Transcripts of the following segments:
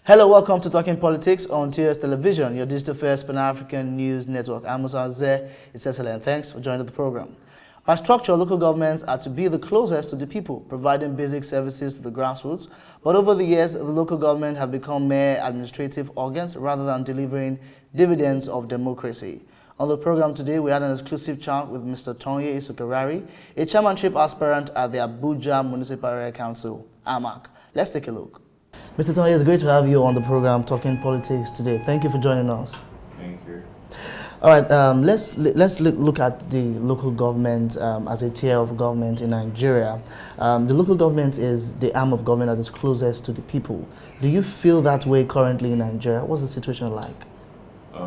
Hello, welcome to Talking Politics on TOS Television, your digital first Pan-African news network. I'm Musa Zeh. It's excellent. Thanks for joining the program. By structure, local governments are to be the closest to the people, providing basic services to the grassroots. But over the years, the local government have become mere administrative organs rather than delivering dividends of democracy. On the program today, we had an exclusive chat with Mr. Tonye Isokariari, a chairmanship aspirant at the Abuja Municipal Area Council, AMAC. Let's take a look. Mr. Tonye, it's great to have you on the program Talking Politics today. Thank you for joining us. Thank you. All right, let's look at the local government as a tier of government in Nigeria. The local government is the arm of government that is closest to the people. Do you feel that way currently in Nigeria? What's the situation like? I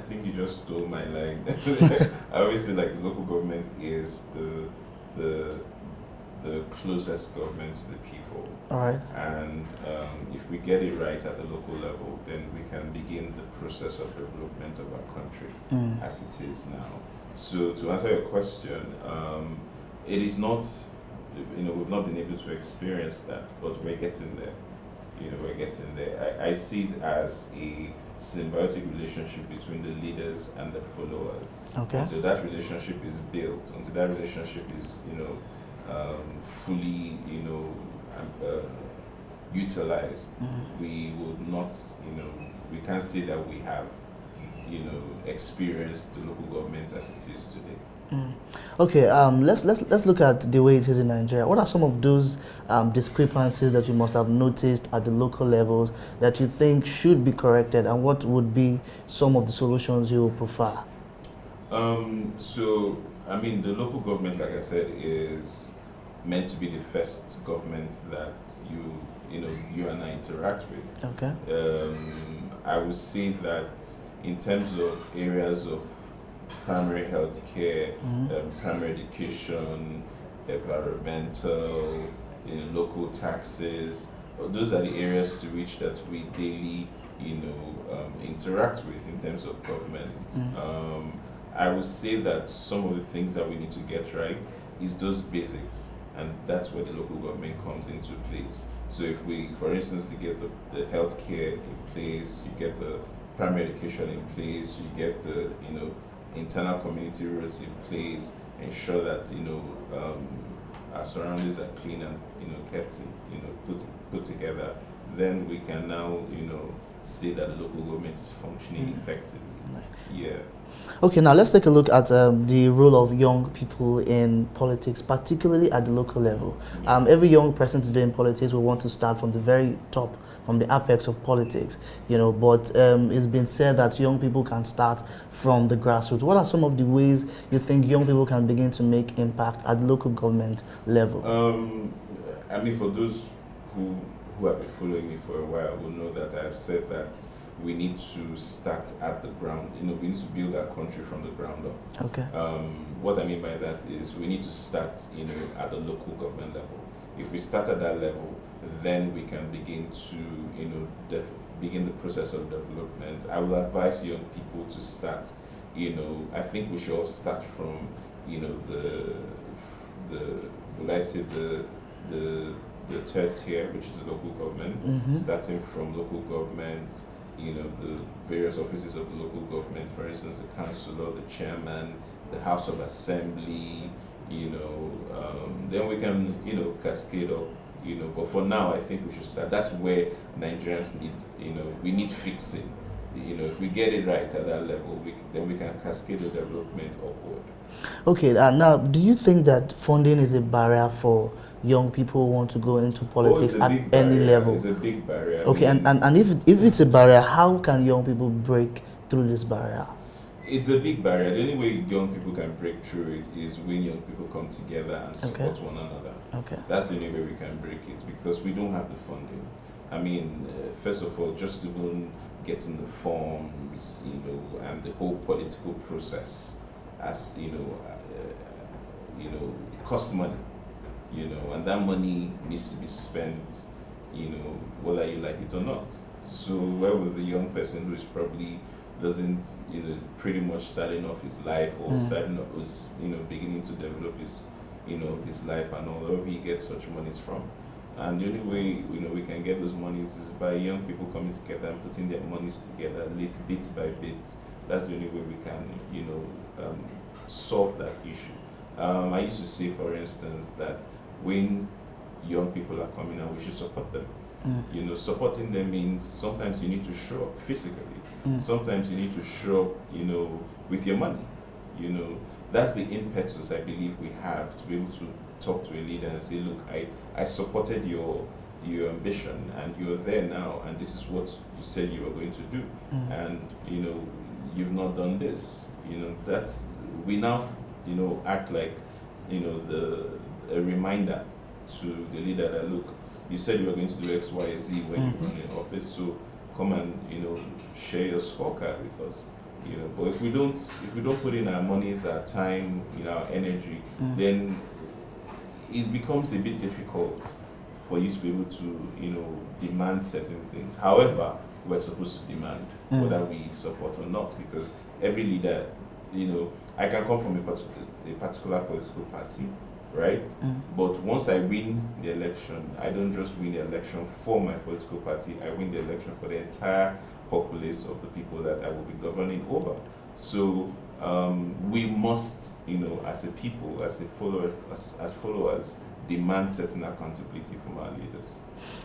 think you just stole my line. I always say like local government is the closest government to the people. All right. And if we get it right at the local level, then we can begin the process of development of our country as it is now. So to answer your question, it is not, we've not been able to experience that, but we're getting there. We're getting there. I see it as a symbiotic relationship between the leaders and the followers. Okay. Until that relationship is built, until that relationship is, fully, utilized, we would not, we can't say that we have, experienced the local government as it is today. Okay, let's look at the way it is in Nigeria. What are some of those discrepancies that you must have noticed at the local levels that you think should be corrected, and what would be some of the solutions you would prefer? The local government, like I said, is meant to be the first government that you and I interact with. Okay. I would say that in terms of areas of primary health care, primary education, environmental, local taxes, those are the areas to which that we daily, interact with in terms of government. I would say that some of the things that we need to get right is those basics, and that's where the local government comes into place. So if we, for instance, to get the health care in place, you get the primary education in place, you get the, internal community roads in place, ensure that, our surroundings are clean and, kept, put together, then we can now, say that the local government is functioning effectively. Yeah. Okay, now let's take a look at the role of young people in politics, particularly at the local level. Every young person today in politics will want to start from the very top, from the apex of politics, but it's been said that young people can start from the grassroots. What are some of the ways you think young people can begin to make impact at the local government level? For those who have been following me for a while will know that I've said that we need to start at the ground. We need to build our country from the ground up. Okay. What I mean by that is we need to start, at the local government level. If we start at that level, then we can begin to, begin the process of development. I will advise young people to start. I think we should all start from, the third tier, which is the local government. Starting from local government. The various offices of the local government, for instance, the councillor, the chairman, the House of Assembly, then we can, cascade up, but for now, I think we should start. That's where Nigerians need, we need fixing. If we get it right at that level, then we can cascade the development upward. Okay, now, do you think that funding is a barrier for young people who want to go into politics at any level? It's a big barrier. Okay, and if it's a barrier, how can young people break through this barrier? It's a big barrier. The only way young people can break through it is when young people come together and support one another. Okay. That's the only way we can break it, because we don't have the funding. First of all, just even getting the forms, and the whole political process, as it costs money, and that money needs to be spent, whether you like it or not. So where will the young person who is probably doesn't, pretty much starting off his life or starting off his, beginning to develop his, his life and all, where he gets such money from? And the only way we can get those monies is by young people coming together and putting their monies together, bit by bit. That's the only way we can solve that issue. I used to say, for instance, that when young people are coming out, we should support them. Supporting them means sometimes you need to show up physically. Sometimes you need to show up, with your money. That's the impetus I believe we have to be able to talk to a leader and say, look, I supported your ambition and you're there now, and this is what you said you were going to do, and you've not done this. That's we now act like a reminder to the leader that, look, you said you were going to do X, Y, Z when you run in office, so come and share your scorecard with us. But if we don't put in our monies, our time, our energy, then it becomes a bit difficult for you to be able to demand certain things. However, we're supposed to demand whether we support or not, because every leader, I can come from a particular political party, right? But once I win the election, I don't just win the election for my political party, I win the election for the entire populace of the people that I will be governing over. So we must, as a people, as followers, demand certain accountability from our leaders.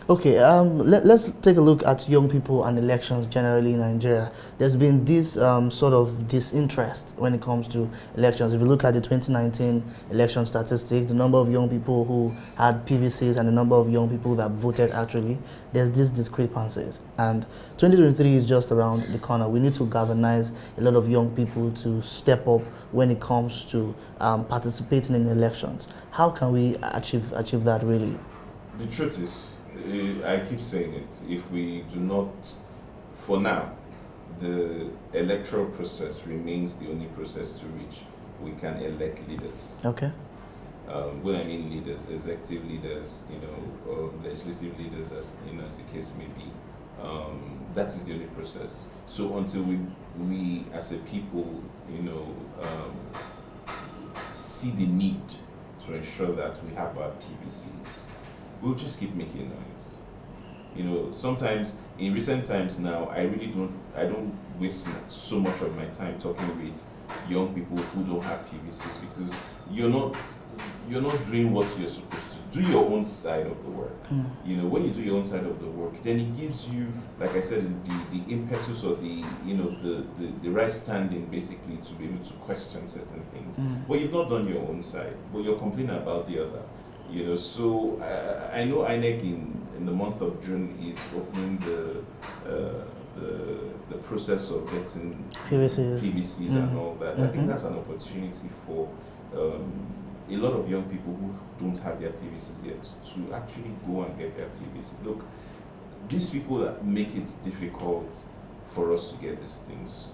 Okay, let's take a look at young people and elections generally in Nigeria. There's been this sort of disinterest when it comes to elections. If you look at the 2019 election statistics, the number of young people who had PVCs and the number of young people that voted actually, there's these discrepancies. And 2023 is just around the corner. We need to galvanize a lot of young people to step up when it comes to participating in elections. How can we achieve that really? The truth is, I keep saying it, if we do not, for now, the electoral process remains the only process to which we can elect leaders. Okay. When I mean leaders, executive leaders, or legislative leaders, as the case may be, that is the only process. So until we as a people, see the need to ensure that we have our PVCs, we'll just keep making noise. Sometimes in recent times now, I don't waste so much of my time talking with young people who don't have PVCs, because you're not doing what you're supposed to. Do your own side of the work. When you do your own side of the work, then it gives you, like I said, the impetus or the right standing basically to be able to question certain things. But you've not done your own side, but you're complaining about the other. So I know INEC in the month of June is opening the process of getting PVCs and all that. I think that's an opportunity for a lot of young people who don't have their PVCs yet to actually go and get their PVCs. Look, these people that make it difficult for us to get these things,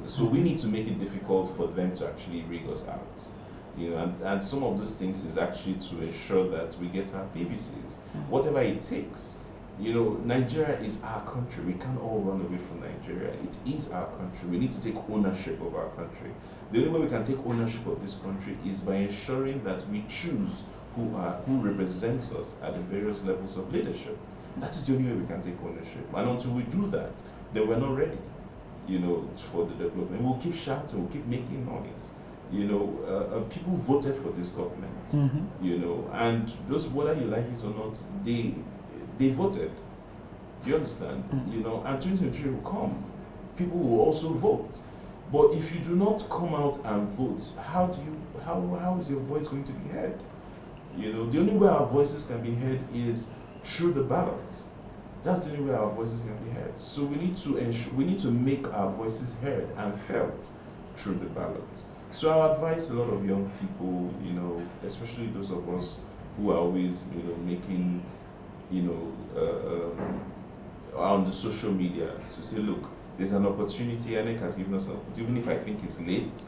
so we need to make it difficult for them to actually rig us out. And some of those things is actually to ensure that we get our PVCs, whatever it takes. Nigeria is our country. We can't all run away from Nigeria. It is our country. We need to take ownership of our country. The only way we can take ownership of this country is by ensuring that we choose who represents us at the various levels of leadership. That is the only way we can take ownership. And until we do that, then we're not ready, for the development. We'll keep shouting, we'll keep making noise. People voted for this government, and those, whether you like it or not, they voted. Do you understand? And 2023 will come. People will also vote. But if you do not come out and vote, how is your voice going to be heard? The only way our voices can be heard is through the ballot. That's the only way our voices can be heard. So we need to make our voices heard and felt through the ballot. So I advise a lot of young people, especially those of us who are always, making, on the social media, to say, look, there's an opportunity. INEC has given us an opportunity, even if I think it's late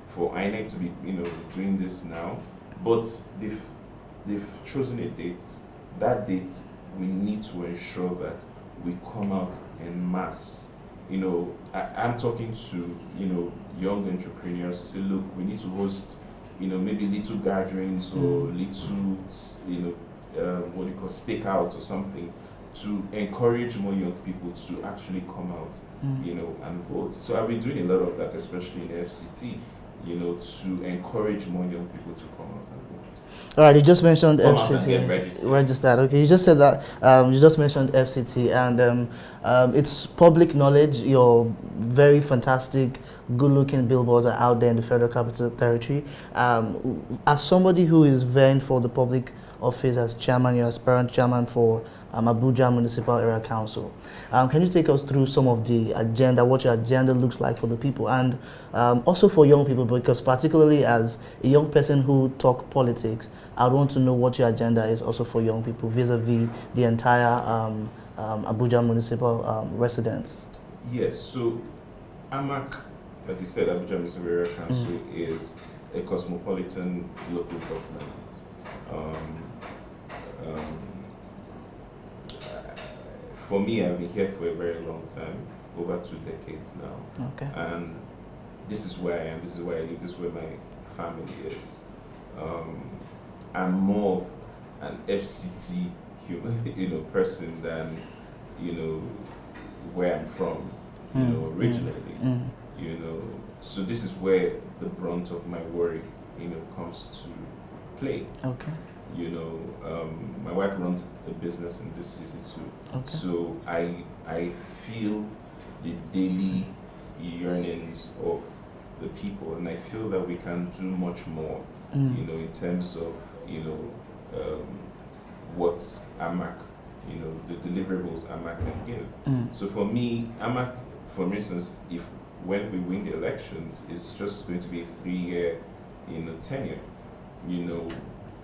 for INEC to be, doing this now. But they've chosen a date. That date, we need to ensure that we come out en masse. I'm talking to, young entrepreneurs to say, look, we need to host, maybe little gatherings or little, what do you call, stakeouts or something to encourage more young people to actually come out, you know, and vote. So I've been doing a lot of that, especially in the FCT, you know, to encourage more young people to come out and vote. All right, you just mentioned Come out and FCT. get registered. Registered. Okay, you just said that. You just mentioned FCT, and it's public knowledge. Your very fantastic, good-looking billboards are out there in the Federal Capital Territory. As somebody who is vying for the public office as chairman, you're aspirant chairman for Abuja Municipal Area Council. Can you take us through some of the agenda, what your agenda looks like for the people, and also for young people, because particularly as a young person who talk politics, I would want to know what your agenda is also for young people vis-a-vis the entire Abuja Municipal residents. Yes, so AMAC, like you said, Abuja Municipal Area Council is a cosmopolitan local government. For me, I've been here for a very long time, over 2 decades now. Okay. And this is where I am, this is where I live, this is where my family is. I'm more of an FCT human, you know, person than, you know, where I'm from, you know, originally. You know, so this is where the brunt of my worry, you know, comes to play. Okay. You know, my wife runs a business in this city too. Okay. So I feel the daily yearnings of the people, and I feel that we can do much more, you know, in terms of, you know, what AMAC, you know, the deliverables AMAC can give. So for me, AMAC, for instance, if when we win the elections, it's just going to be a 3-year, you know, tenure. You know,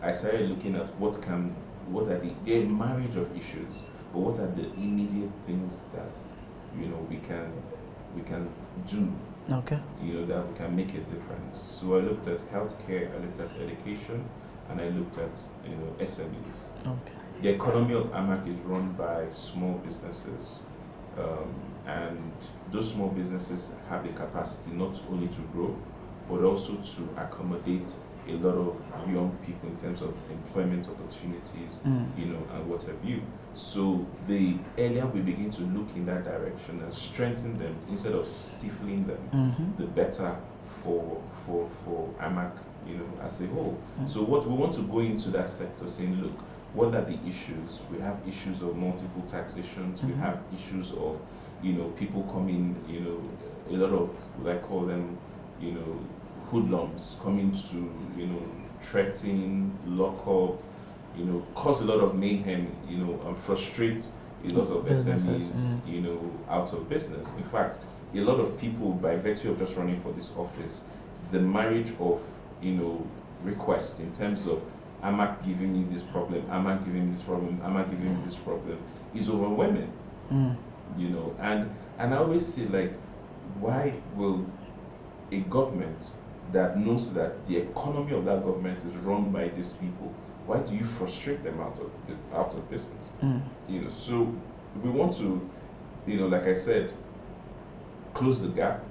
I started looking at what are the marriage of issues, but what are the immediate things that, you know, we can do. Okay. You know, that we can make a difference. So I looked at healthcare, I looked at education, and I looked at, you know, SMEs. Okay. The economy of AMAC is run by small businesses, and those small businesses have the capacity not only to grow, but also to accommodate a lot of young people in terms of employment opportunities, you know, and what have you. So the earlier we begin to look in that direction and strengthen them instead of stifling them, the better for AMAC, you know, as a whole. So what we want to go into that sector saying, look, what are the issues? We have issues of multiple taxations. We have issues of, you know, people coming, you know, a lot of what I call them, you know, hoodlums coming to, you know, threaten, lock up, you know, cause a lot of mayhem, you know, and frustrate a lot of SMEs, you know, out of business. In fact, a lot of people, by virtue of just running for this office, the marriage of, you know, requests in terms of AMAC giving me this problem, AMAC giving me this problem, AMAC giving me this problem, is overwhelming. You know, and I always say, like, why will a government that knows that the economy of that government is run by these people, why do you frustrate them out of business? You know, so we want to, you know, like I said, close the gap.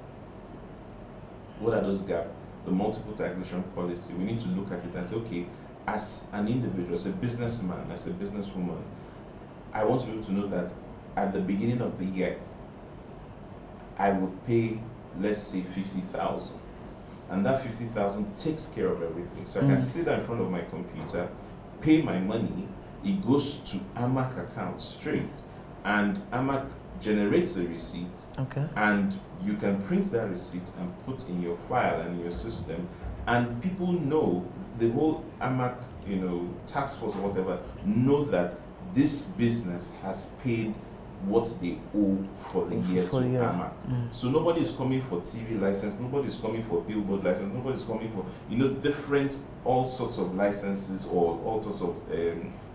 What are those gaps? The multiple taxation policy. We need to look at it and say, okay, as an individual, as a businessman, as a businesswoman, I want to be able to know that at the beginning of the year, I would pay, let's say, 50,000. And that 50,000 takes care of everything. So I can sit in front of my computer, pay my money, it goes to AMAC account straight, and AMAC generates a receipt, and you can print that receipt and put in your file and in your system, and people know, the whole AMAC, you know, task force or whatever, know that this business has paid what they owe for the year to AMAC. So nobody is coming for TV license, nobody is coming for billboard license, nobody is coming for, you know, different, all sorts of licenses or all sorts of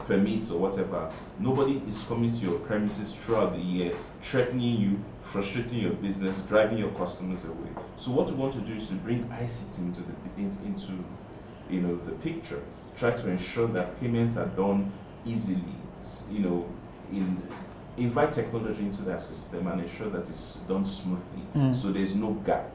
permits or whatever. Nobody is coming to your premises throughout the year, threatening you, frustrating your business, driving your customers away. So what we want to do is to bring ICT into you know, the picture, try to ensure that payments are done easily, you know, invite technology into that system and ensure that it's done smoothly, so there's no gap.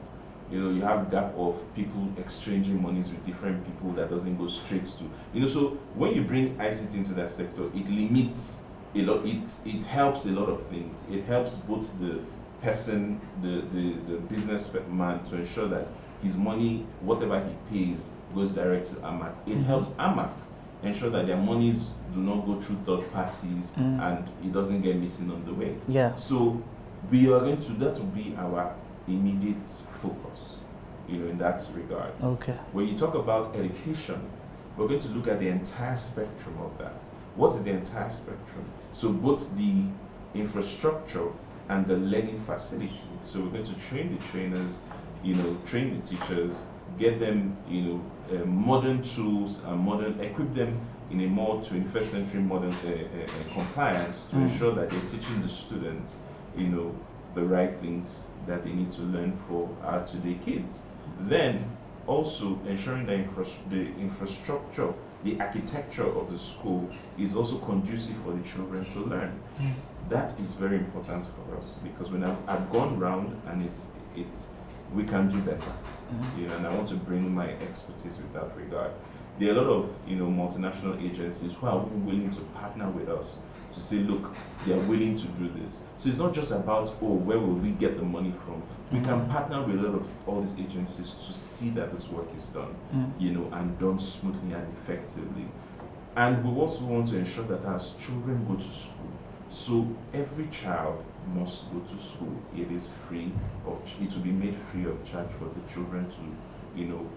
You have gap of people exchanging monies with different people that doesn't go straight to. So when you bring ICT into that sector, it limits a lot. It helps a lot of things. It helps both the person, the businessman, to ensure that his money, whatever he pays, goes direct to AMAC. It helps AMAC ensure that their monies do not go through third parties and it doesn't get missing on the way. Yeah. So we are going to, that will be our immediate focus, in that regard. Okay. When you talk about education, we're going to look at the entire spectrum of that. What is the entire spectrum? So both the infrastructure and the learning facility. So we're going to train the trainers, train the teachers, get them, modern tools and equip them in a more 21st century modern compliance to ensure that they're teaching the students, the right things that they need to learn for our today kids. Then also ensuring that the infrastructure, the architecture of the school is also conducive for the children to learn. That is very important for us, because when I've gone round and it's we can do better, and I want to bring my expertise with that regard. There are a lot of multinational agencies who are willing to partner with us to say, look, they are willing to do this. So it's not just about, where will we get the money from? We can partner with a lot of all these agencies to see that this work is done, and done smoothly and effectively. And we also want to ensure that as children go to school, so every child must go to school. It is free it will be made free of charge for the children to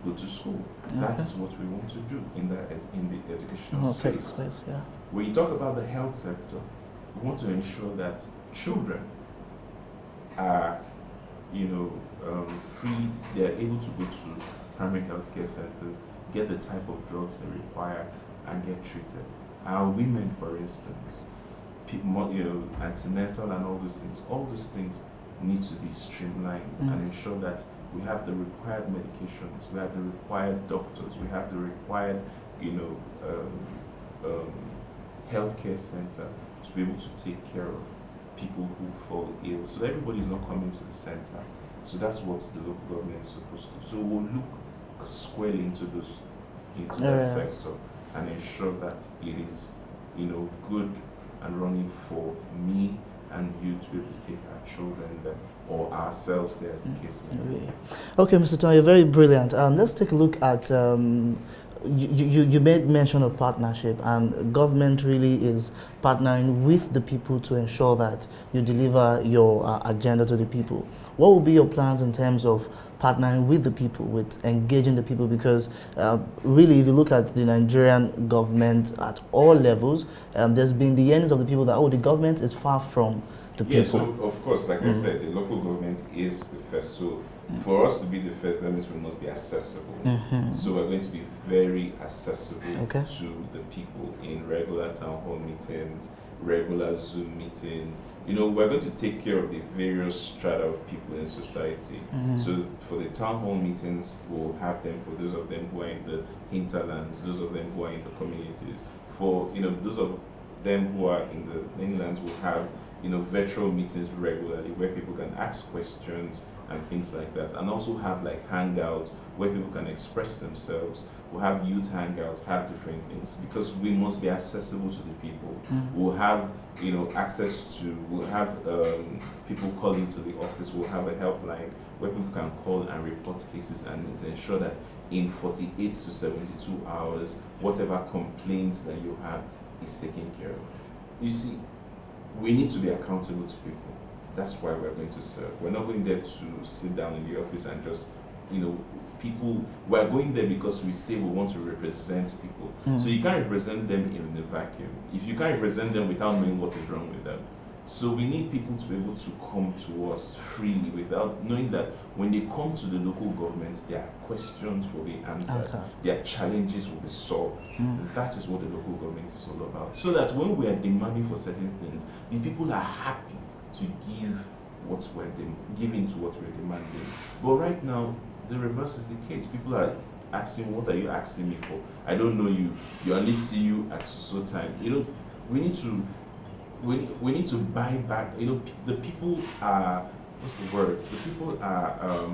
go to school. Okay. That is what we want to do in the educational space. Yeah. When you talk about the health sector, we want to ensure that children are, free. They are able to go to primary health care centers, get the type of drugs they require, and get treated. Our women, for instance, antenatal and all those things need to be streamlined and ensure that we have the required medications, we have the required doctors, we have the required, healthcare center to be able to take care of people who fall ill. So everybody is not coming to the center. So that's what the local government is supposed to do. So we'll look squarely into that sector and ensure that it is, good and running for me and you to be able to take our children there or ourselves there, as the case may be. Okay, Mr. Tonye, very brilliant. Let's take a look at, you made mention of partnership, and government really is partnering with the people to ensure that you deliver your agenda to the people. What will be your plans in terms of partnering with the people, with engaging the people? Because really, if you look at the Nigerian government at all levels, there's been the yearnings of the people that, the government is far from the people. So of course, like I said, the local government is the first. So for us to be the first, that means we must be accessible. So we're going to be very accessible to the people in regular town hall meetings, regular Zoom meetings. We're going to take care of the various strata of people in society. So for the town hall meetings, we'll have them for those of them who are in the hinterlands, those of them who are in the communities. For those of them who are in the mainlands, we'll have virtual meetings regularly where people can ask questions and things like that, and also have like hangouts where people can express themselves. We'll have youth hangouts, have different things, because we must be accessible to the people. We'll have access to, we'll have people calling to the office. We'll have a helpline where people can call and report cases and ensure that in 48 to 72 hours, whatever complaints that you have is taken care of. You see, we need to be accountable to people. That's why we're going to serve. We're not going there to sit down in the office and just, people, we're going there because we say we want to represent people. So you can't represent them in a vacuum. If you can't represent them without knowing what is wrong with them. So we need people to be able to come to us freely without knowing that when they come to the local government, their questions will be answered, their challenges will be solved. That is what the local government is all about. So that when we are demanding for certain things, the people are happy to give what we're giving to what we're demanding. But right now, the reverse is the case. People are asking, what are you asking me for? I don't know you. You only see you at so time. We need to buy back. The people are, what's the word? The people are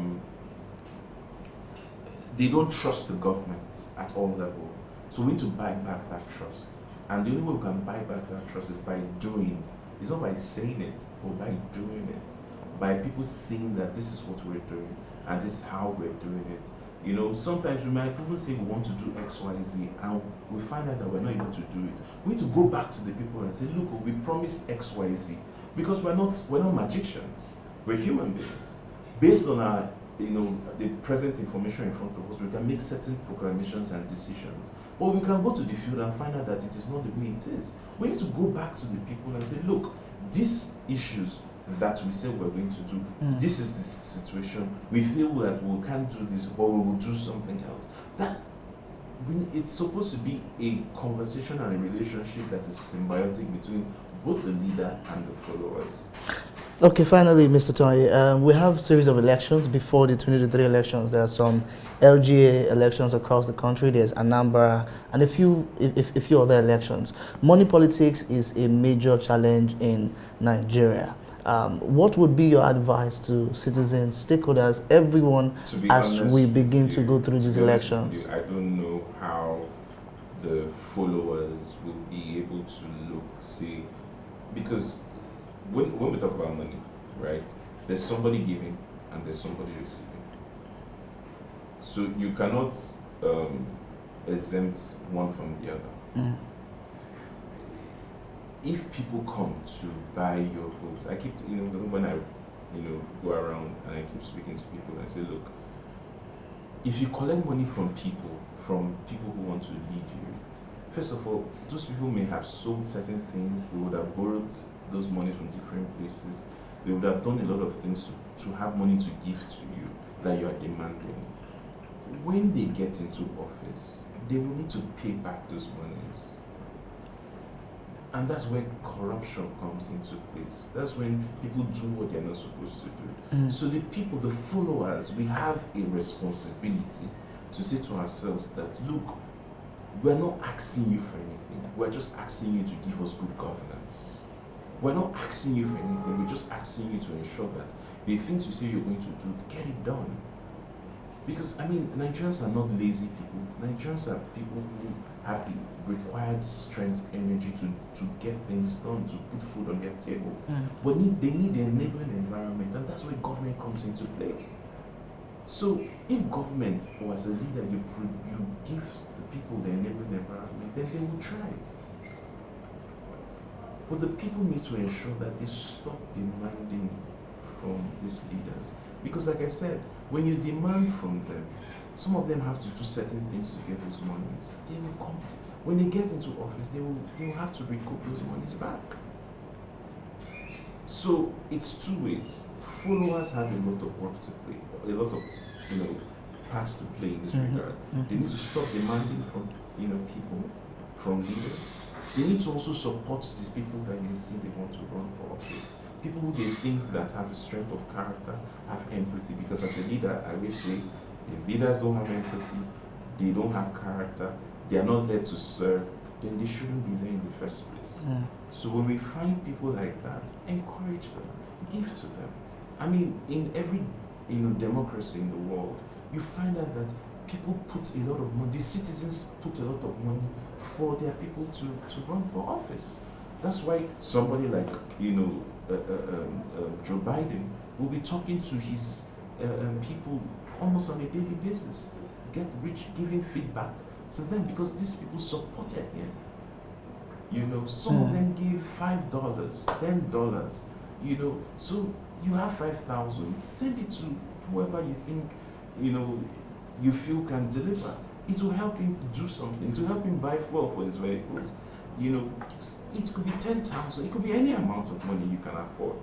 they don't trust the government at all levels. So we need to buy back that trust. And the only way we can buy back that trust is by doing. It's not by saying it, but by doing it. By people seeing that this is what we're doing and this is how we're doing it. You know, sometimes we might even say we want to do X, Y, Z, and we find out that we're not able to do it. We need to go back to the people and say, look, we promised X, Y, Z. Because we're not magicians. We're human beings. Based on our, the present information in front of us, we can make certain proclamations and decisions. But we can go to the field and find out that it is not the way it is. We need to go back to the people and say, look, these issues that we say we're going to do, this is the situation. We feel that we can't do this, but we will do something else. It's supposed to be a conversation and a relationship that is symbiotic between both the leader and the followers. Okay, finally, Mr. Tonye, we have a series of elections before the 2023 elections. There are some LGA elections across the country. There's Anambra and a few other elections. Money politics is a major challenge in Nigeria. What would be your advice to citizens, stakeholders, everyone, as we begin to go through these elections? I don't know how the followers will be able to see, because when we talk about money, right, there's somebody giving and there's somebody receiving. So you cannot exempt one from the other. If people come to buy your votes, I keep, when I, go around and I keep speaking to people, I say, look, if you collect money from people who want to lead you, first of all, those people may have sold certain things. They would have borrowed those money from different places. They would have done a lot of things to have money to give to you that you are demanding. When they get into office, they will need to pay back those monies. And that's where corruption comes into place. That's when people do what they're not supposed to do. So the people, the followers, we have a responsibility to say to ourselves that, look, we're not asking you for anything. We're just asking you to give us good governance. We're not asking you for anything. We're just asking you to ensure that the things you say you're going to do, get it done. Because, Nigerians are not lazy people. Nigerians are people who have the required strength, energy to get things done, to put food on their table. But they need the enabling environment, and that's where government comes into play. So if government, or as a leader, you give the people the enabling environment, then they will try. But the people need to ensure that they stop demanding from these leaders. Because like I said, when you demand from them, some of them have to do certain things to get those monies. They will come. When they get into office, they will have to recoup those monies back. So it's two ways. Followers have a lot of work to play, a lot of parts to play in this regard. They need to stop demanding from people, from leaders. They need to also support these people that they see they want to run for office. People who they think that have a strength of character, have empathy. Because as a leader, I will say, if leaders don't have empathy, they don't have character, they are not there to serve, then they shouldn't be there in the first place. So when we find people like that, encourage them, give to them. In every democracy in the world, you find out that people put a lot of money, the citizens put a lot of money for their people to run for office. That's why somebody like Joe Biden will be talking to his people almost on a daily basis, giving feedback to them, because these people supported him. Some of them give $5, $10. So you have 5,000. Send it to whoever you think you feel can deliver. It will help him do something. It will help him buy fuel for his vehicles. It could be 10,000. It could be any amount of money you can afford.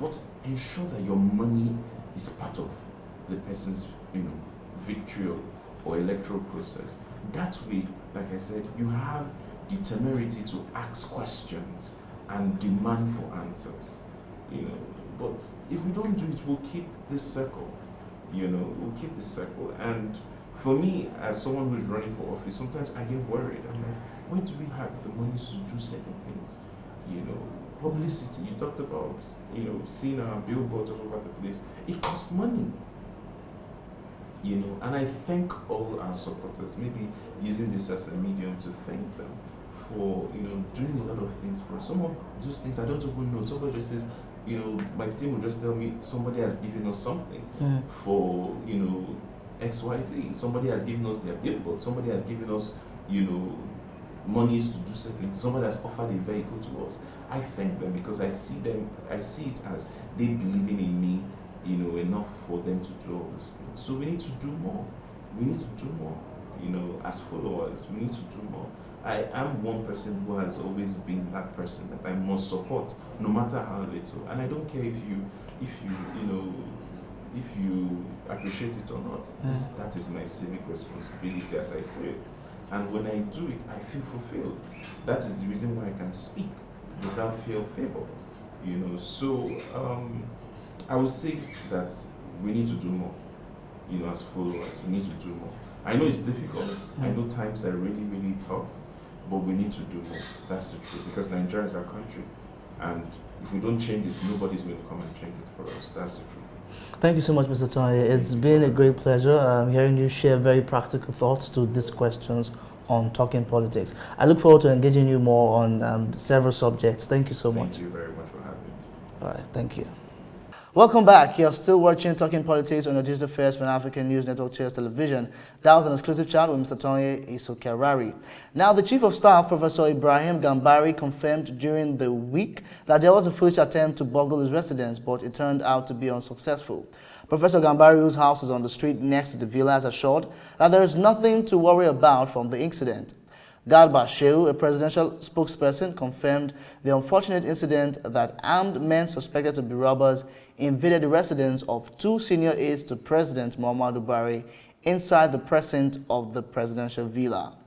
But ensure that your money is part of the person's, victory or electoral process. That way, like I said, you have the temerity to ask questions and demand for answers. But if we don't do it, we'll keep this circle. We'll keep this circle. And for me, as someone who's running for office, sometimes I get worried. I'm like, when do we have the money to do certain things? Publicity, you talked about, seeing our billboards all over the place. It costs money. you know, and I thank all our supporters, maybe using this as a medium to thank them for, you know, doing a lot of things for us. Some of those things I don't even know. Somebody just says, you know, my team will just tell me somebody has given us something for, you know, XYZ. Somebody has given us their billboard. Somebody has given us, you know, monies to do something. Somebody has offered a vehicle to us. I thank them because I see it as they believing in me, you know, enough for them to do all these things. So we need to do more. We need to do more. You know, as followers, we need to do more. I am one person who has always been that person that I must support, no matter how little. And I don't care if you appreciate it or not. That is my civic responsibility as I see it. And when I do it, I feel fulfilled. That is the reason why I can speak without fear or favor. You know, so I would say that we need to do more. You know, as followers, we need to do more. I know it's difficult. I know times are really, really tough, but we need to do more. That's the truth. Because Nigeria is our country, and if we don't change it, nobody's going to come and change it for us. That's the truth. Thank you so much, Mr. Tonye. It's been a great pleasure hearing you share very practical thoughts to these questions on Talking Politics. I look forward to engaging you more on several subjects. Thank you so much. Thank you very much for having me. All right, thank you. Welcome back. You're still watching Talking Politics on your digital first Pan-African News Network TOS Television. That was an exclusive chat with Mr. Tonye Isokariari. Now, the Chief of Staff, Professor Ibrahim Gambari, confirmed during the week that there was a foolish attempt to burgle his residence, but it turned out to be unsuccessful. Professor Gambari, whose house is on the street next to the villa, has assured that there is nothing to worry about from the incident. Garba Shehu, a presidential spokesperson, confirmed the unfortunate incident that armed men suspected to be robbers invaded the residence of two senior aides to President Muhammadu Buhari inside the precinct of the presidential villa.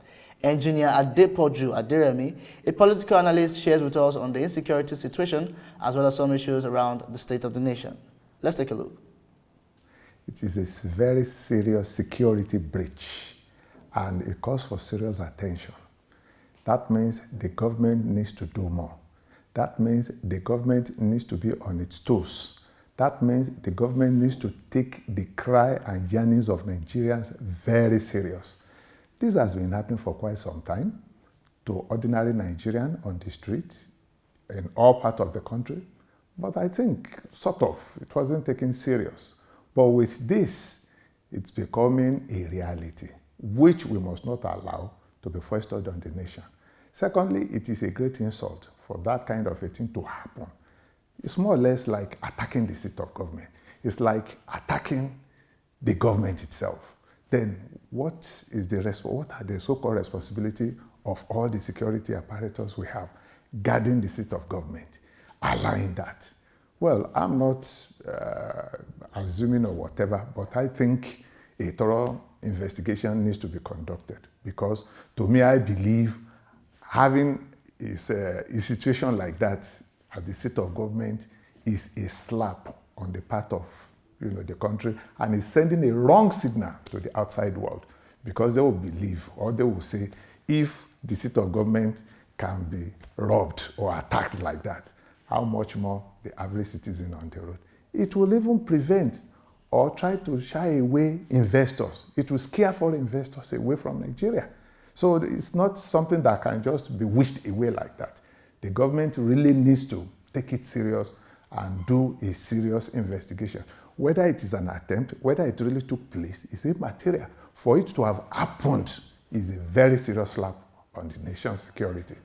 Engineer Adepoju Aderemi, a political analyst, shares with us on the insecurity situation as well as some issues around the state of the nation. Let's take a look. It is a very serious security breach, and it calls for serious attention. That means the government needs to do more. That means the government needs to be on its toes. That means the government needs to take the cry and yearnings of Nigerians very serious. This has been happening for quite some time to ordinary Nigerians on the street in all parts of the country. But I think, sort of, it wasn't taken serious. But with this, it's becoming a reality, which we must not allow to be foisted on the nation. Secondly, it is a great insult for that kind of a thing to happen. It's more or less like attacking the seat of government. It's like attacking the government itself. Then what are the so-called responsibility of all the security apparatus we have guarding the seat of government, allowing that? Well, I'm not assuming or whatever, but I think a thorough investigation needs to be conducted, because to me, I believe having a situation like that at the seat of government is a slap on the part of the country, and is sending a wrong signal to the outside world, because they will believe, or they will say, if the seat of government can be robbed or attacked like that, how much more the average citizen on the road? It will even prevent or try to shy away investors. It will scare foreign investors away from Nigeria. So it's not something that can just be wished away like that. The government really needs to take it serious and do a serious investigation. Whether it is an attempt, whether it really took place, is immaterial. For it to have happened is a very serious slap on the nation's security.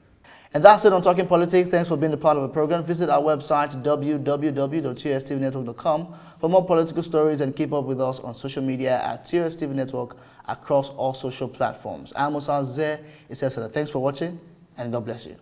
And that's it on Talking Politics. Thanks for being a part of the program. Visit our website, www.TOS for more political stories, and keep up with us on social media at TOS TV Network across all social platforms. I'm Musa Zeh. Thanks for watching, and God bless you.